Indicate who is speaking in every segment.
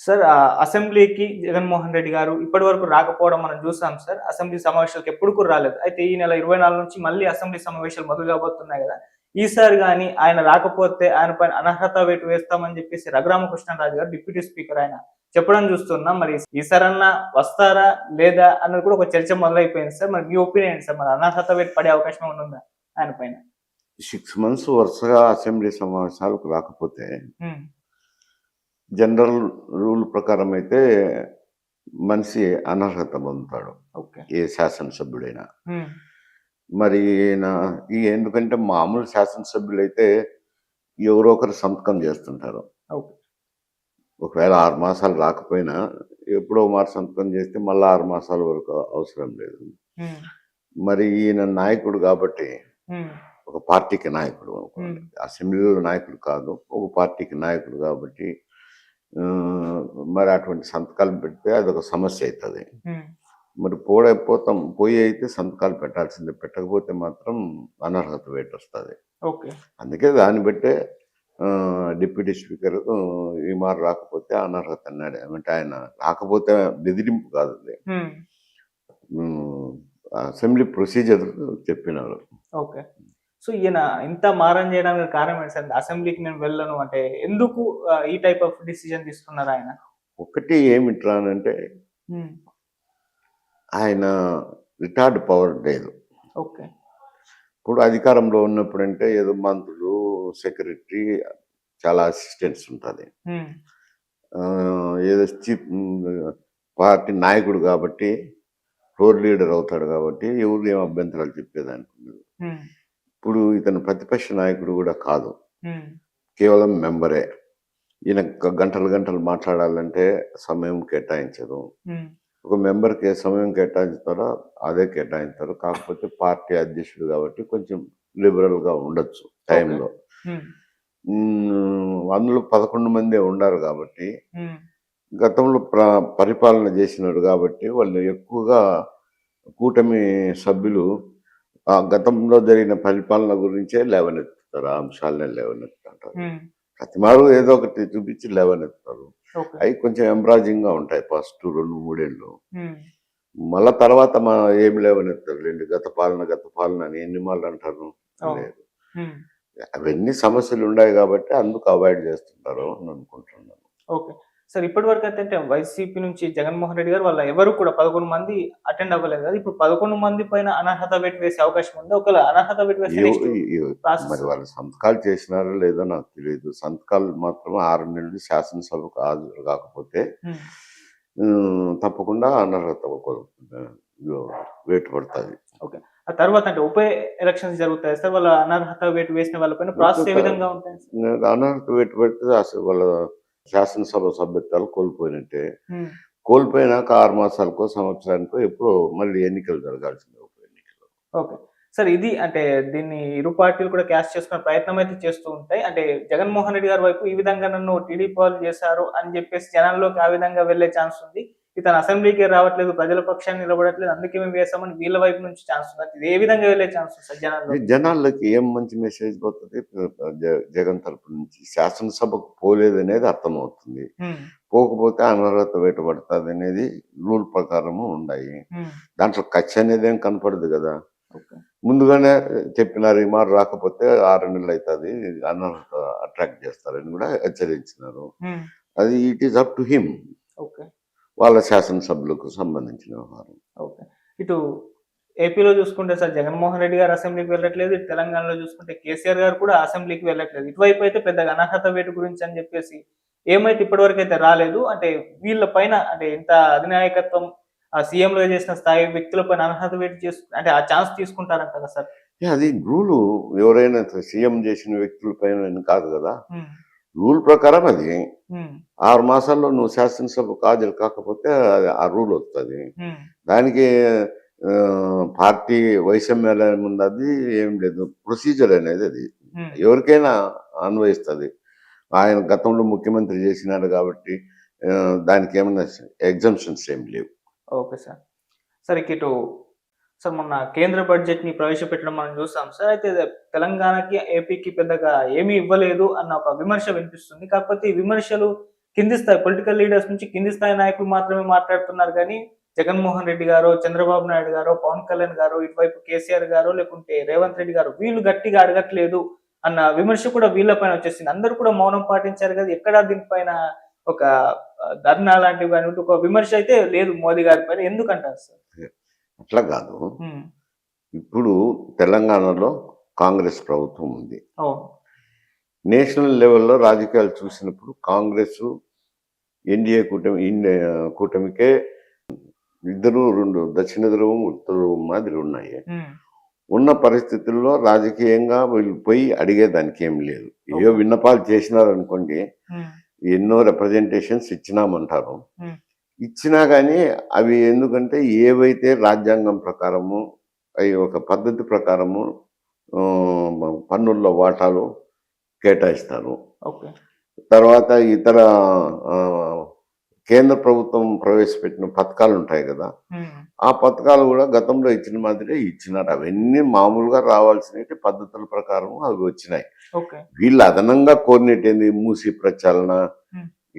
Speaker 1: Sir అసెంబ్లీకి జగన్మోహన్ రెడ్డి గారు ఇప్పటి వరకు రాకపోవడం మనం చూసాం సార్. అసెంబ్లీ సమావేశాలకు ఎప్పుడు కూడా రాలేదు. అయితే ఈ నెల 24 నుంచి మళ్ళీ అసెంబ్లీ సమావేశాలు మొదలు కాబోతున్నాయి గదా! ఈసారి గాని ఆయన రాకపోతే ఆయన పైన అనర్హత వేటు వేస్తామని చెప్పేసి రఘురామకృష్ణరాజు గారు డిప్యూటీ స్పీకర్ ఆయన చెప్పడం చూస్తున్నాం. మరి ఈసారన్నా వస్తారా? లేదా? అన్నది కూడా ఒక చర్చ మొదలైపోయింది సార్. మరి మీ ఒపీనియన్ ఏంటి సార్? మరి అనర్హత వేటు పడే అవకాశం ఏమన్నా ఉందా ఆయన పైన?
Speaker 2: 6 మంత్స్ వరుసగా అసెంబ్లీ సమావేశాలకు రాకపోతే
Speaker 1: హ్మ్.
Speaker 2: జనరల్ రూల్ ప్రకారం అయితే మనిషి అనర్హత పొందుతాడు.
Speaker 1: ఓకే.
Speaker 2: ఏ శాసనసభ్యుడైనా.
Speaker 1: హ్మ్.
Speaker 2: మరి ఎందుకంటే మామూలు శాసనసభ్యులైతే ఎవరో ఒకరు సంతకం చేస్తుంటారు.
Speaker 1: ఓకే.
Speaker 2: ఒకవేళ 6 మాసాలు రాకపోయినా ఎప్పుడో మారు సంతకం చేస్తే మళ్ళా 6 మాసాల వరకు అవసరం లేదు.
Speaker 1: హ్మ్.
Speaker 2: మరి ఈయన నాయకుడు కాబట్టి
Speaker 1: హ్మ్.
Speaker 2: ఒక పార్టీకి నాయకుడు.
Speaker 1: హ్మ్.
Speaker 2: అసెంబ్లీలో నాయకుడు కాదు. ఒక పార్టీకి నాయకుడు కాబట్టి మరి అటువంటి సంతకాలు పెడితే అదొక సమస్య అవుతుంది.
Speaker 1: హ్మ్.
Speaker 2: మరి పోయి అయితే సంతకాలు పెట్టాల్సిందే. పెట్టకపోతే మాత్రం అనర్హత వేటు వస్తుంది.
Speaker 1: ఓకే.
Speaker 2: అందుకే దాన్ని బట్టే డిప్యూటీ స్పీకర్ ఈ మారు రాకపోతే అనర్హత అన్నాడు. అంటే ఆయన రాకపోతే బెదిరింపు కాదు అది.
Speaker 1: హ్మ్.
Speaker 2: అసెంబ్లీ ప్రొసీజర్ చెప్పినారు.
Speaker 1: ఓకే. సో, ఈయన ఇంత మారం జేయడానికి కారణం ఏంటి సార్? అసెంబ్లీకి నేను వెళ్ళను అంటే ఎందుకు ఈ టైప్ ఆఫ్ డిసిషన్ తీసుకున్నారాయన?
Speaker 2: ఒకటి ఏమిట్రా అనంటే
Speaker 1: హ్మ్.
Speaker 2: ఆయన రిటార్డ్ పవర్ లేదు.
Speaker 1: ఓకే.
Speaker 2: ఇప్పుడు అధికారంలో ఉన్నప్పుడంటే ఏదో మంత్రులు, సెక్రటరీ, చాలా అసిస్టెంట్స్ ఉంటది.
Speaker 1: హ్మ్.
Speaker 2: ఏదో పార్టీ నాయకుడు కాబట్టి, ఫ్లోర్ లీడర్ అవుతాడు కాబట్టి ఎవరు ఏం అభ్యంతరాలు చెప్పేదానికి ఉండదు.
Speaker 1: హ్మ్.
Speaker 2: ఇప్పుడు ఇతను ప్రతిపక్ష నాయకుడు కూడా కాదు.
Speaker 1: హ్మ్.
Speaker 2: కేవలం మెంబరే. ఈయన గంటలు గంటలు మాట్లాడాలంటే సమయం కేటాయించదు.
Speaker 1: హ్మ్.
Speaker 2: ఒక మెంబర్‌కి ఏ సమయం కేటాయిస్తారో అదే కేటాయిస్తారు. కాకపోతే పార్టీ అధ్యక్షుడు కాబట్టి కొంచెం లిబరల్‌గా ఉండొచ్చు
Speaker 1: ఓకే.
Speaker 2: టైంలో.
Speaker 1: హ్మ్.
Speaker 2: అందులో 11 మందే ఉండారు కాబట్టి,
Speaker 1: హ్మ్.
Speaker 2: గతంలో పరిపాలన చేసినాడు కాబట్టి వాళ్ళు ఎక్కువగా కూటమి సభ్యులు గతంలో జరిగిన పరిపాలన గురించే లేవనెత్తుతారు. ఆ అంశాలనే లేవనెత్తుతుంటారు.
Speaker 1: హ్మ్.
Speaker 2: ప్రతిమారు ఏదో ఒకటి చూపించి లేవనెత్తుతారు.
Speaker 1: ఓకే.
Speaker 2: అవి కొంచెం ఎంబ్రాజింగ్‌గా ఉంటాయి ఫస్ట్ 2, 3 ఏళ్ళు.
Speaker 1: హ్మ్.
Speaker 2: మళ్ళా తర్వాత ఏమి లేవనెత్తారులెండి. గత పాలన అని ఎన్ని మాటలంటారు?
Speaker 1: అవును.
Speaker 2: లేదు.
Speaker 1: హ్మ్.
Speaker 2: అవన్నీ సమస్యలుండాయి గాబట్టి అందుకు అవాయిడ్ జేస్తుంటారు అని అనుకుంటున్నాను.
Speaker 1: ఓకే. సార్ ఇప్పటి వరకైతే అంటే వైసీపీ నుంచి జగన్మోహన్ రెడ్డి గారు వాళ్ళ ఎవరు కూడా 11 మంది అటెండ్ అవ్వలేదు కదా! ఇప్పుడు 11 మంది పైన అనర్హత వేటు వేసే అవకాశం ఉందా? ఒకవేళ అనర్హత వేటు వేస్తే
Speaker 2: ఎవ్
Speaker 1: నెక్స్ట్
Speaker 2: ఎవ్
Speaker 1: ప్రాసెస్
Speaker 2: మరి వాళ్ళు సంతకాలు చేసినారో లేదో నాకు తెలీదు. సంతకాలు మాత్రం 6 నెలలు శాసనసభకు హాజరు కాకపోతే
Speaker 1: హ్మ్.
Speaker 2: తప్పకుండా అనర్హత వేటు పడతది.
Speaker 1: ఓకే. ఆ తర్వాత అంటే ఉప ఎలక్షన్స్ జరుగుతాయి సార్. వాళ్ళ అనర్హత వేటు వేసిన వాళ్ళ పైన ప్రాసెస్ ఏ విధంగా ఉంటాయి సార్?
Speaker 2: అనర్హత వేటు పెడితే అసలు వాళ్ళ శాసనసభ సభ్యత్వాలు కోల్పోయినట్టే.
Speaker 1: హ్మ్.
Speaker 2: కోల్పోయినాక 6 మాసాలకో, సంవత్సరానికో ఎప్పుడో మళ్ళీ ఎన్నికలు జరగాల్సిందే ఉప ఎన్నికలు.
Speaker 1: ఓకే. సార్ ఇది అంటే దీన్ని ఇరు పార్టీలు కూడా క్యాష్ చేసుకునే ప్రయత్నం అయితే చేస్తూ ఉంటాయి. అంటే జగన్మోహన్ రెడ్డి గారి వైపు ఈ విధంగా నన్ను టీడీపీ వాళ్ళు చేశారు అని చెప్పేసి జనాల్లోకి ఆ విధంగా వెళ్ళే ఛాన్స్ ఉంది. ఇతను అసెంబ్లీకే రావట్లేదు, ప్రజల పక్షాన్ని నిలబడట్లేదు, అందుకే మేము వేసామని వీళ్ళ వైపు నుంచి ఛాన్స్ ఉంది. ఇది ఏ విధంగా వెళ్ళే ఛాన్స్ ఉంది సార్ జనాల్లోకి?
Speaker 2: జనాలకి ఏం మంచి మెసేజ్ పోతది? జగన్ తరపు నుంచి శాసనసభకు పోలేదనేది అర్థమవుతుంది.
Speaker 1: హ్మ్.
Speaker 2: పోకపోతే అనర్హత వేటు పడతదనేది రూల్ ప్రకారము ఉండాయి.
Speaker 1: హ్మ్.
Speaker 2: దాంట్లో కక్ష అనేదేం కనపడదు గదా!
Speaker 1: ఓకే.
Speaker 2: ముందుగానే చెప్పినారు ఈ మారు రాకపోతే 6 నెలలైతది. అనర్హత అట్రాక్ట్ చేస్తారని గూడా హెచ్చరించినారు.
Speaker 1: హ్మ్.
Speaker 2: అది it is up to him.
Speaker 1: Okay.
Speaker 2: వాళ్ళ శాసనసభ్యులకు సంబంధించిన వ్యవహారం.
Speaker 1: ఓకే. ఇటు ఏపీలో చూసుకుంటే సార్ జగన్మోహన్ రెడ్డి గారు అసెంబ్లీకి వెళ్ళట్లేదు. ఇటు తెలంగాణలో చూసుకుంటే కేసీఆర్ గారు కూడా అసెంబ్లీకి వెళ్ళట్లేదు. ఇటువైపు అయితే పెద్దగా అనర్హత వేటు గురించి అని చెప్పేసి ఏమైతే ఇప్పటివరకైతే రాలేదు. అంటే వీళ్ళ పైన అంటే ఇంత అధినాయకత్వం సీఎంలుగా చేసిన స్థాయి వ్యక్తుల పైన అనర్హత వేటు అంటే ఆ ఛాన్స్ తీసుకుంటారంటారా సార్?
Speaker 2: అది రూలు ఎవరైనా సీఎం చేసిన వ్యక్తుల పైన కాదు గదా!
Speaker 1: హ్మ్.
Speaker 2: రూల్ ప్రకారం అది.
Speaker 1: హ్మ్.
Speaker 2: 6 మాసాల్లో నువ్వు శాసనసభకు హాజరు కాకపోతే ఆ రూల్ వస్తది.
Speaker 1: హ్మ్.
Speaker 2: దానికి పార్టీ వైషమ్యాలు ఉన్నది ఏం లేదు. ప్రొసీజర్ అనేది అది.
Speaker 1: హ్మ్.
Speaker 2: ఎవరికైనా అన్వయిస్తది. ఆయన గతంలో ముఖ్యమంత్రి చేసినాడు కాబట్టి దానికేమన్నా ఎగ్జంప్షన్స్ ఏమి లేవు.
Speaker 1: Okay sir. సార్ ఇటు సార్ మొన్న కేంద్ర బడ్జెట్‌ని ప్రవేశపెట్టడం మనం చూసాం సార్. అయితే తెలంగాణకి, ఏపీకి పెద్దగా ఏమీ ఇవ్వలేదు అన్న ఒక విమర్శ వినిపిస్తుంది. కాకపోతే ఈ విమర్శలు కింది స్థాయి పొలిటికల్ లీడర్స్ నుంచి కింది స్థాయి నాయకులు మాత్రమే మాట్లాడుతున్నారు కానీ జగన్మోహన్ రెడ్డి గారు, చంద్రబాబు నాయుడు గారు, పవన్ కళ్యాణ్ గారు, ఇటువైపు కేసీఆర్ గారు, లేకుంటే రేవంత్ రెడ్డి గారు వీళ్ళు గట్టిగా అడగట్లేదు అన్న విమర్శ కూడా వీళ్ళపైన వచ్చేసింది. అందరూ కూడా మౌనం పాటించారు కదా, ఎక్కడ దీనిపైన ఒక ధర్నా లాంటివి కానీ ఒక విమర్శ అయితే లేదు మోదీ గారి పైన, ఎందుకంటారు సార్?
Speaker 2: అట్లా కాదు. ఇప్పుడు తెలంగాణలో కాంగ్రెస్ ప్రభుత్వం ఉంది. నేషనల్ లెవెల్లో రాజకీయాలు చూసినప్పుడు కాంగ్రెస్ ఎన్డీఏ కూటమికే ఇద్దరు రెండు దక్షిణ ధ్రువం ఉత్తర ధ్రువం మాదిరి ఉన్నాయి. ఉన్న పరిస్థితుల్లో రాజకీయంగా వీళ్ళు పోయి అడిగేదానికి ఏం లేదు. ఏవో విన్నపాలు చేసినారనుకోండి, ఎన్నో రిప్రజెంటేషన్స్ ఇచ్చినామంటారు. ఇచ్చినా కానీ అవి ఎందుకంటే ఏవైతే రాజ్యాంగం ప్రకారము అవి ఒక పద్ధతి ప్రకారము పన్నుల్లో వాటాలు కేటాయిస్తారు. తర్వాత ఇతర కేంద్ర ప్రభుత్వం ప్రవేశపెట్టిన పథకాలు ఉంటాయి కదా, ఆ పథకాలు కూడా గతంలో ఇచ్చిన మాదిరే ఇచ్చినారు. అవన్నీ మామూలుగా రావాల్సిన పద్ధతుల ప్రకారం అవి వచ్చినాయి. వీళ్ళు అదనంగా కోరినట్టేంది మూసి ప్రచాలన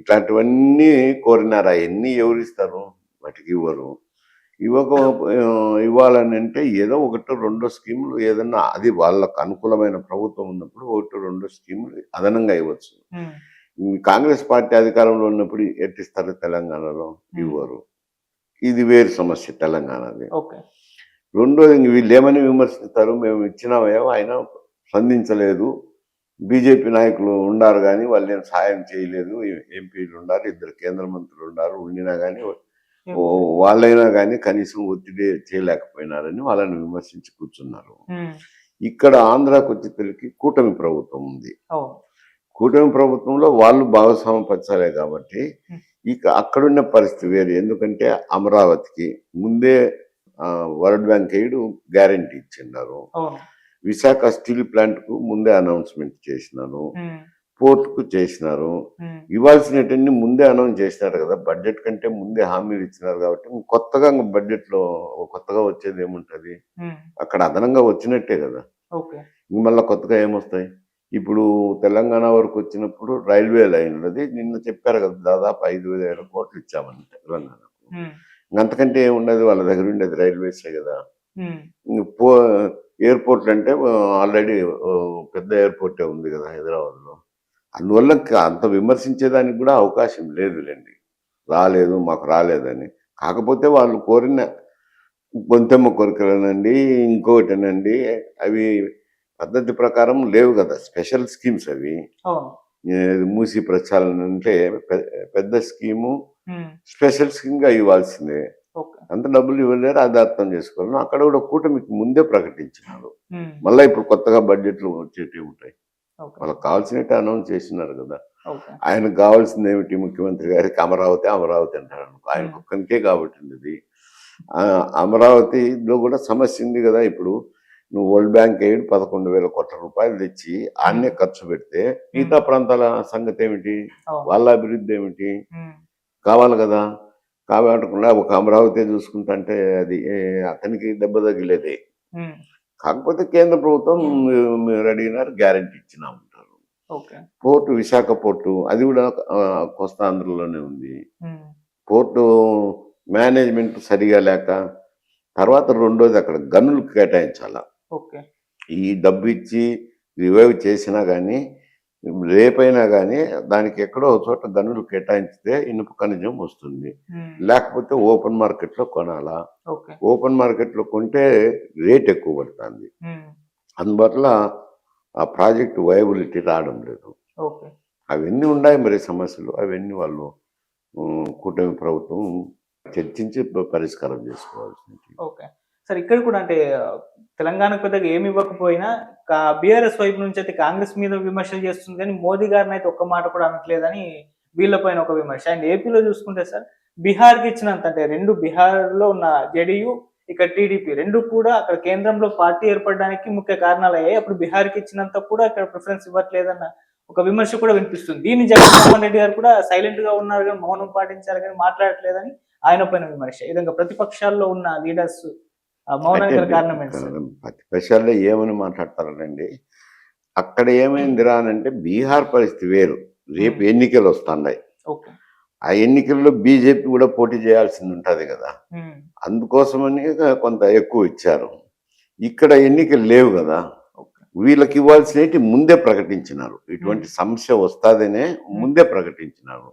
Speaker 2: ఇట్లాంటివన్నీ కోరినారు. అవన్నీ ఎవరిస్తారు? వాటికి ఇవ్వరు. ఇవ్వాలని అంటే ఏదో ఒకటి రెండో స్కీములు ఏదన్నా, అది వాళ్ళకు అనుకూలమైన ప్రభుత్వం ఉన్నప్పుడు ఒకటి రెండో స్కీములు అదనంగా ఇవ్వచ్చు. కాంగ్రెస్ పార్టీ అధికారంలో ఉన్నప్పుడు ఎట్టిస్తారు? తెలంగాణలో ఇవ్వరు. ఇది వేరు సమస్య తెలంగాణది. రెండోది వీళ్ళు ఏమని విమర్శిస్తారు? మేము ఇచ్చినామేమో ఆయన స్పందించలేదు, బీజేపీ నాయకులు ఉన్నారు కానీ వాళ్ళు ఏం సాయం చేయలేదు, ఎంపీలు ఉన్నారు, ఇద్దరు కేంద్ర మంత్రులు ఉన్నారు, ఉండినా కానీ వాళ్ళైనా కానీ కనీసం ఒత్తిడి చేయలేకపోయినారని వాళ్ళని విమర్శించి కూర్చున్నారు. ఇక్కడ ఆంధ్రాకు వచ్చేసరికి కూటమి ప్రభుత్వం ఉంది. కూటమి ప్రభుత్వంలో వాళ్ళు భాగస్వామ్యపరచాలే కాబట్టి ఇక అక్కడున్న పరిస్థితి వేరు. ఎందుకంటే అమరావతికి ముందే వరల్డ్ బ్యాంక్ ఎయిడ్ గ్యారంటీ ఇచ్చిన్నారు. విశాఖ స్టీల్ ప్లాంట్ కు ముందే అనౌన్స్మెంట్ చేసినారు. పోర్ట్ కు చేసినారు. ఇవ్వాల్సినవన్నీ ముందే అనౌన్స్ చేసినారు కదా, బడ్జెట్ కంటే ముందే హామీలు ఇచ్చినారు కాబట్టి కొత్తగా బడ్జెట్ లో కొత్తగా వచ్చేది ఏముంటది? అక్కడ అదనంగా వచ్చినట్టే కదా. మళ్ళీ కొత్తగా ఏమొస్తాయి? ఇప్పుడు తెలంగాణ వరకు వచ్చినప్పుడు రైల్వే లైన్లది నిన్న చెప్పారు కదా, దాదాపు 5,000 కోట్లు ఇచ్చామని తెలంగాణకు. అంతకంటే ఏముండదు, వాళ్ళ దగ్గర ఉండేది రైల్వేసే కదా. ఎయిర్పోర్ట్లు అంటే ఆల్రెడీ పెద్ద ఎయిర్పోర్టే ఉంది కదా హైదరాబాద్ లో. అందువల్ల అంత విమర్శించేదానికి కూడా అవకాశం లేదులేండి. రాలేదు, మాకు రాలేదని. కాకపోతే వాళ్ళు కోరిన గొంతెమ్మ కోరికలనండి, ఇంకొకటినండి, అవి పద్ధతి ప్రకారం లేవు కదా, స్పెషల్ స్కీమ్స్ అవి. మూసి ప్రచారణ అంటే పెద్ద స్కీము, స్పెషల్ స్కీమ్ గా ఇవ్వాల్సిందే. అంత డబ్బులు ఇవ్వలేరు, అది అర్థం చేసుకోవాలి. అక్కడ కూడా కూటమికి ముందే ప్రకటించినారు. మళ్ళీ ఇప్పుడు కొత్తగా బడ్జెట్లు వచ్చేటివి ఉంటాయి. వాళ్ళకి కావాల్సినట్టు అనౌన్స్ చేసినారు కదా. ఆయనకు కావాల్సింది ఏమిటి? ముఖ్యమంత్రి గారికి అమరావతి అమరావతి అంటారు అనుకో, ఆయనకు ఒక్కనికే కాబట్టి ఇది. అమరావతిలో కూడా సమస్య ఉంది కదా. ఇప్పుడు నువ్వు వరల్డ్ బ్యాంక్ ఎయిడ్ 11,000 కోట్ల రూపాయలు తెచ్చి ఆన్నే ఖర్చు పెడితే మిగతా ప్రాంతాల సంగతి ఏమిటి? వాళ్ళ అభివృద్ధి ఏమిటి? కావాలి కదా. కాబట్టకుండా ఒక అమరావతి చూసుకుంటా అంటే అది అతనికి దెబ్బ తగిలేదే. కాకపోతే కేంద్ర ప్రభుత్వం మీరు అడిగినారు, గ్యారంటీ ఇచ్చినామంటారు. పోర్టు, విశాఖ పోర్టు, అది కూడా కోస్తాంధ్రలోనే ఉంది. పోర్టు మేనేజ్మెంట్ సరిగా లేక, తర్వాత రెండోది అక్కడ గనులు కేటాయించాల. ఈ డబ్బు ఇచ్చి రివైవ్ చేసినా కానీ రేపైనా కానీ దానికి ఎక్కడో చోట గనులు కేటాయించితే ఇనుప ఖనిజం వస్తుంది. లేకపోతే ఓపెన్ మార్కెట్ లో కొనాలా. ఓపెన్ మార్కెట్ లో కొంటే రేట్ ఎక్కువ పడుతుంది. అందువల్ల ఆ ప్రాజెక్ట్ వయబిలిటీ రావడం లేదు. అవన్నీ ఉన్నాయి మరి సమస్యలు. అవన్నీ వాళ్ళు కూటమి ప్రభుత్వం చర్చించి పరిష్కారం చేసుకోవాల్సింది.
Speaker 1: సార్ ఇక్కడ కూడా అంటే తెలంగాణకు పెద్దగా ఏమి ఇవ్వకపోయినా బీఆర్ఎస్ వైపు నుంచి అయితే కాంగ్రెస్ మీద విమర్శలు చేస్తుంది కానీ మోదీ గారిని అయితే ఒక్క మాట కూడా అనట్లేదని వీళ్ళపైన ఒక విమర్శ. అండ్ ఏపీలో చూసుకుంటే సార్ బీహార్కి ఇచ్చినంత, అంటే రెండు బీహార్లో ఉన్న జేడీయూ ఇక్కడ టీడీపీ రెండు కూడా అక్కడ కేంద్రంలో పార్టీ ఏర్పడడానికి ముఖ్య కారణాలు అయ్యాయి. అప్పుడు బీహార్కి ఇచ్చినంత కూడా ఇక్కడ ప్రిఫరెన్స్ ఇవ్వట్లేదన్న ఒక విమర్శ కూడా వినిపిస్తుంది. దీన్ని జగన్మోహన్ రెడ్డి గారు కూడా సైలెంట్ గా ఉన్నారు కానీ, మౌనం పాటించారు కానీ మాట్లాడట్లేదని ఆయన పైన విమర్శ. ఈ విధంగా ప్రతిపక్షాల్లో ఉన్న లీడర్స్ మౌనానికి కారణం ఏంటి?
Speaker 2: ప్రతిపక్షాల్లో ఏమని మాట్లాడతారండి? అక్కడ ఏమైందిరా అని అంటే బీహార్ పరిస్థితి వేరు. రేపు ఎన్నికలు వస్తున్నాయి.
Speaker 1: ఓకే.
Speaker 2: ఆ ఎన్నికల్లో బీజేపీ కూడా పోటీ చేయాల్సింది ఉంటుంది కదా.
Speaker 1: ఉమ్,
Speaker 2: అందుకోసమని కొంత ఎక్కువ ఇచ్చారు. ఇక్కడ ఎన్నికలు లేవు కదా.
Speaker 1: ఓకే.
Speaker 2: వీళ్ళకి ఇవ్వాల్సినవి ముందే ప్రకటించినారు. ఇటువంటి సమస్య వస్తాదనే ముందే ప్రకటించినారు.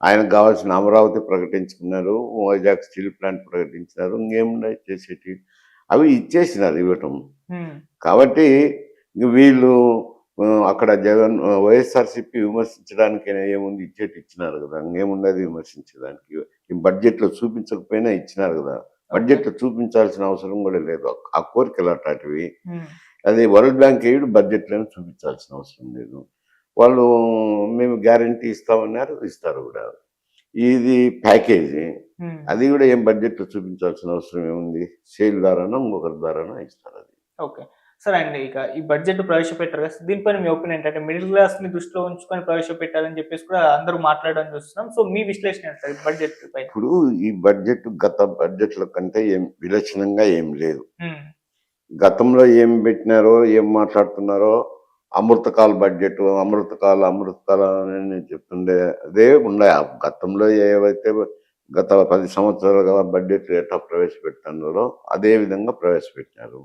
Speaker 2: ఆయనకు కావాల్సిన అమరావతి ప్రకటించుకున్నారు, వైజాగ్ స్టీల్ ప్లాంట్ ప్రకటించినారు, ఇంకేమున్నాయి చేసేటి అవి ఇచ్చేసినారు ఇవ్వటం.
Speaker 1: ఉమ్,
Speaker 2: కాబట్టి ఇంక వీళ్ళు అక్కడ జగన్ వైఎస్ఆర్సీపీ విమర్శించడానికి ఏముంది, ఇచ్చేటి ఇచ్చినారు కదా, ఇంకేముంది అది విమర్శించడానికి. ఈ బడ్జెట్లో చూపించకపోయినా ఇచ్చినారు కదా. బడ్జెట్లో చూపించాల్సిన అవసరం కూడా లేదు. ఆ కోరికలు అట్లాంటివి.
Speaker 1: ఉమ్,
Speaker 2: అది వరల్డ్ బ్యాంక్ ఎయిడ్ బడ్జెట్లో చూపించాల్సిన అవసరం లేదు. వాళ్ళు మేము గ్యారంటీ ఇస్తామన్నారు, ఇస్తారు కూడా. ఇది ప్యాకేజీ,
Speaker 1: ఉమ్.
Speaker 2: అది కూడా ఏం బడ్జెట్లో చూపించాల్సిన అవసరం ఏముంది, సేల్ ద్వారానో ఇంకొకరి ద్వారానో ఇస్తారు అది.
Speaker 1: ఓకే. సరే అండి. ఇక ఈ బడ్జెట్ ప్రవేశపెట్టారు కదా! దీనిపైన మీ ఒపీనియన్ ఏంటంటే మిడిల్ క్లాస్‌ని దృష్టిలో ఉంచుకొని ప్రవేశపెట్టారని చెప్పేసి కూడా అందరూ మాట్లాడడం చూస్తున్నాం. సో, మీ విశ్లేషణ ఏంటి ఈ బడ్జెట్ పైన?
Speaker 2: ఇప్పుడు ఈ బడ్జెట్ గత బడ్జెట్ల కంటే ఏం విలక్షణంగా ఏం లేదు.
Speaker 1: హ్మ్.
Speaker 2: గతంలో ఏం పెట్టినారో, ఏం మాట్లాడుతున్నారో, అమృతకాల బడ్జెట్, అమృతకాల అని చెప్తుండే అదే ఉన్నాయి. ఆ గతంలో ఏవైతే గత 10 సంవత్సరాలుగా బడ్జెట్ ఎట్లా ప్రవేశపెడుతున్నారో అదే విధంగా ప్రవేశపెట్టినారు.